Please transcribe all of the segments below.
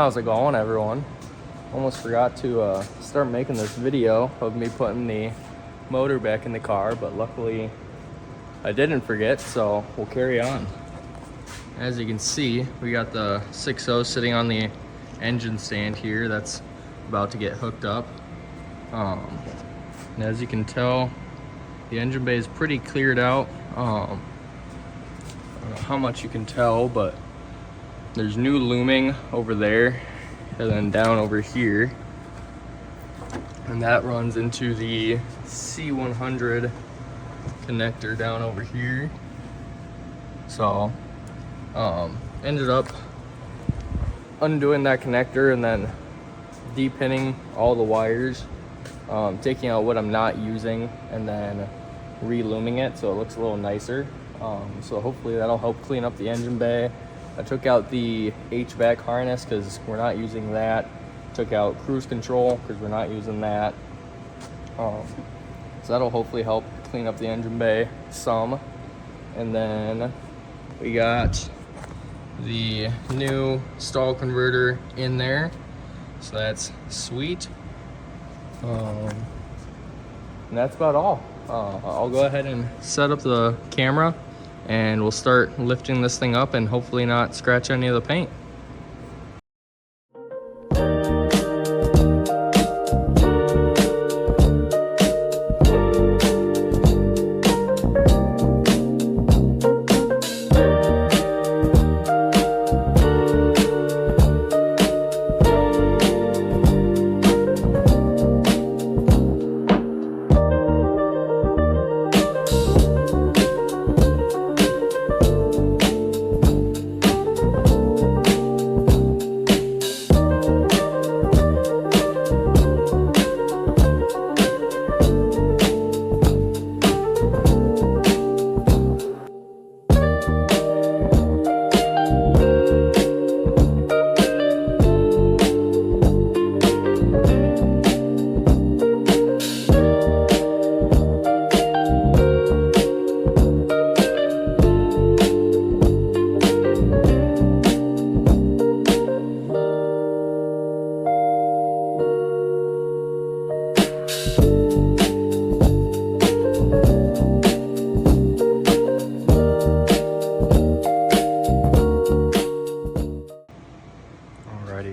How's it going, everyone? Almost forgot to start making this video of me putting the motor back in the car, but luckily I didn't forget, so we'll carry on. As you can see, we got the 6.0 sitting on the engine stand here. That's about to get hooked up. And as you can tell, the engine bay is pretty cleared out. I don't know how much you can tell, but there's new looming over there and then down over here. And that runs into the C100 connector down over here. So, ended up undoing that connector and then de-pinning all the wires, taking out what I'm not using and then re-looming it so it looks a little nicer. So hopefully that'll help clean up the engine bay. I took out the HVAC harness because we're not using that. Took out cruise control because we're not using that. So that'll hopefully help clean up the engine bay some. And then we got the new stall converter in there, so that's sweet. And that's about all. I'll go ahead and set up the camera and we'll start lifting this thing up and hopefully not scratch any of the paint.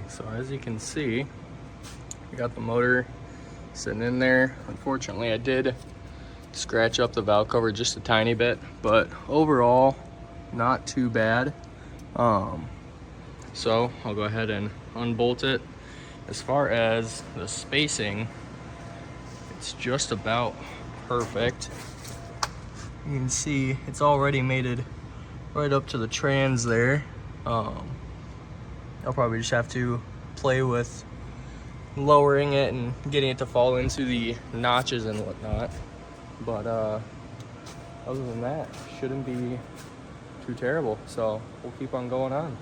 So as you can see, we got the motor sitting in there. Unfortunately, I did scratch up the valve cover just a tiny bit, but overall, not too bad. So I'll go ahead and unbolt it. As far as the spacing, it's just about perfect. You can see it's already mated right up to the trans there. I'll probably just have to play with lowering it and getting it to fall into the notches and whatnot. But other than that, shouldn't be too terrible. So we'll keep on going on.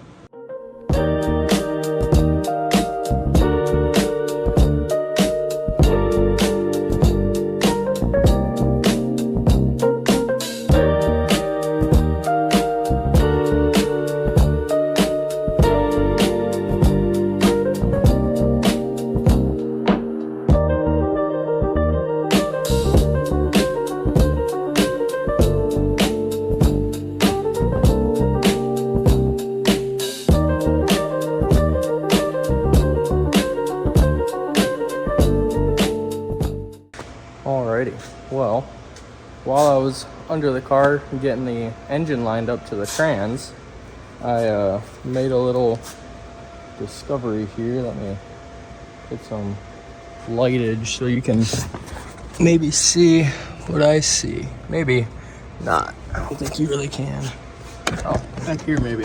Alrighty, well, while I was under the car getting the engine lined up to the trans, I made a little discovery here. Let me get some lightage so you can maybe see what I see. Maybe not. I don't think you really can. Oh, back here maybe.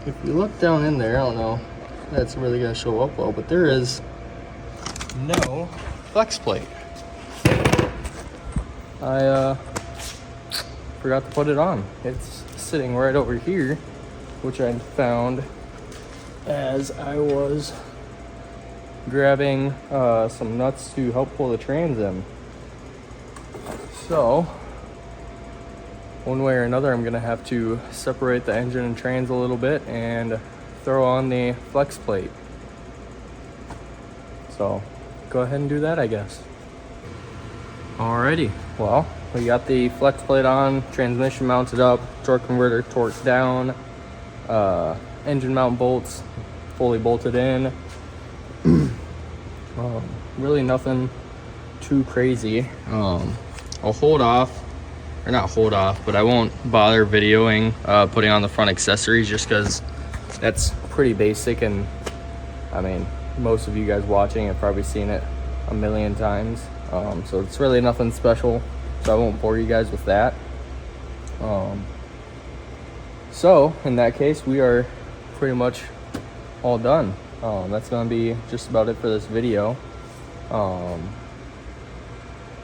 If you look down in there, I don't know if that's really gonna show up well, but there is no flex plate. I forgot to put it on. It's sitting right over here, which I found as I was grabbing some nuts to help pull the trans in. So one way or another, I'm gonna have to separate the engine and trans a little bit and throw on the flex plate. So go ahead and do that, I guess. Alrighty, well, we got the flex plate on, transmission mounted up, torque converter torqued down, engine mount bolts fully bolted in. Really nothing too crazy. I'll hold off, or not hold off, but I won't bother videoing putting on the front accessories just because that's pretty basic, and I mean, most of you guys watching have probably seen it a million times. So it's really nothing special, so I won't bore you guys with that. So in that case, we are pretty much all done. That's gonna be just about it for this video.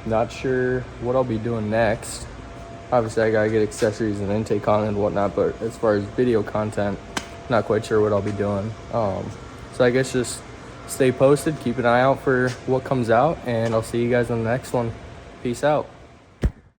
Not sure what I'll be doing next. Obviously I gotta get accessories and intake on and whatnot, but as far as video content, not quite sure what I'll be doing. So I guess just stay posted, keep an eye out for what comes out, and I'll see you guys on the next one. Peace out.